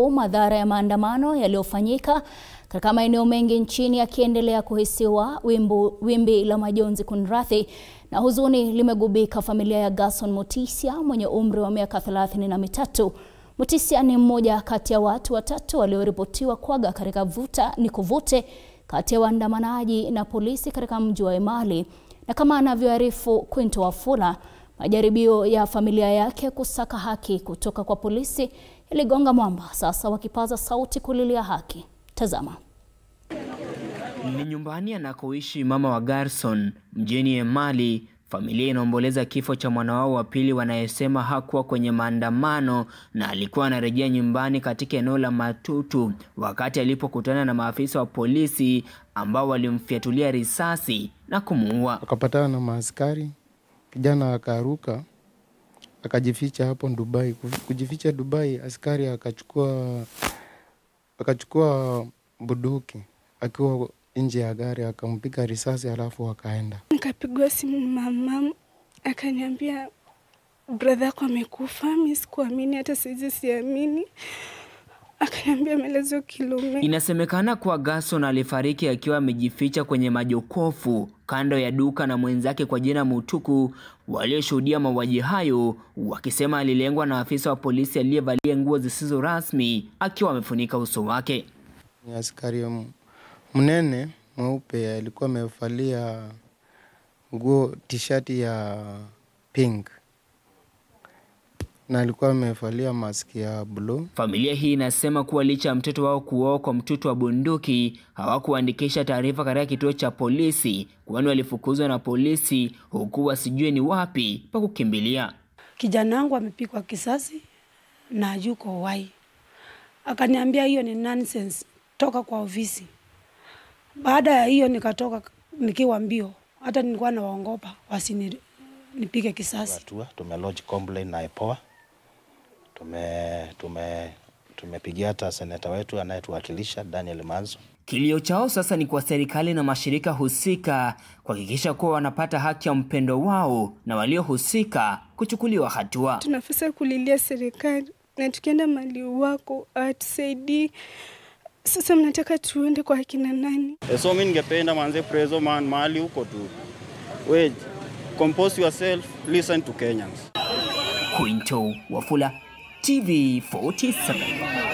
Madhara ya maandamano yaliyofanyika katika maeneo mengi nchini yakiendelea kuhisiwa, wimbi la majonzi kunrathi na huzuni limegubika familia ya Gerson Mutisia mwenye umri wa miaka 33. Mutisia ni mmoja kati ya watu watatu walioripotiwa kuaga katika vuta ni kuvute kati ya waandamanaji na polisi katika mji wa Emali, na kama anavyoarifu Quinto Wafula, majaribio ya familia yake kusaka haki kutoka kwa polisi iligonga mwamba, sasa wakipaza sauti kulilia haki. Tazama. Ni nyumbani anakoishi mama wa Gerson mjini Emali. Familia inaomboleza kifo cha mwana wao wa pili wanayesema hakuwa kwenye maandamano na alikuwa anarejea nyumbani katika eneo la Matutu wakati alipokutana na maafisa wa polisi ambao walimfiatulia risasi na kumuua. Akapatana na maaskari, kijana akaruka akajificha hapo Dubai. Kujificha Dubai, askari akachukua bunduki akiwa nje ya gari, akampiga risasi alafu akaenda. Nikapigwa simu mama, akaniambia brother yako amekufa. Mimi sikuamini, hata sasa siamini. Akaniambia maelezo kilome. Inasemekana kuwa Gerson alifariki akiwa amejificha kwenye majokofu kando ya duka na mwenzake kwa jina Mutuku, walioshuhudia mauaji hayo wakisema alilengwa na afisa wa polisi aliyevalia nguo zisizo rasmi akiwa amefunika uso wake. Ni askari mnene mweupe, alikuwa amevalia nguo t-shirt ya pink na alikuwa amevalia mask ya blue. Familia hii inasema kuwa licha ya mtoto wao kuuawa kwa mtutu wa bunduki, hawakuandikisha taarifa katika kituo cha polisi, kwani walifukuzwa na polisi huku wasijue ni wapi pa kukimbilia. Kijana wangu amepigwa kisasi na yuko wai. Akaniambia hiyo ni nonsense, toka kwa ofisi. Baada ya hiyo nikatoka nikiwa mbio, hata nilikuwa nawaogopa wasinipige kisasi. Tumelodge complaint na IPOA. Tumepigia hata seneta wetu anayetuwakilisha Daniel Manzo. Kilio chao sasa ni kwa serikali na mashirika husika kuhakikisha kuwa wanapata haki ya mpendo wao na waliohusika kuchukuliwa hatua. Tunafasa kulilia serikali na tukienda mali wako atusaidie. Sasa mnataka tuende kwa akina nani? So mimi ningependa manze prezo man mali huko tu. Wait, compose yourself, listen to Kenyans. Quinto Wafula, TV 47.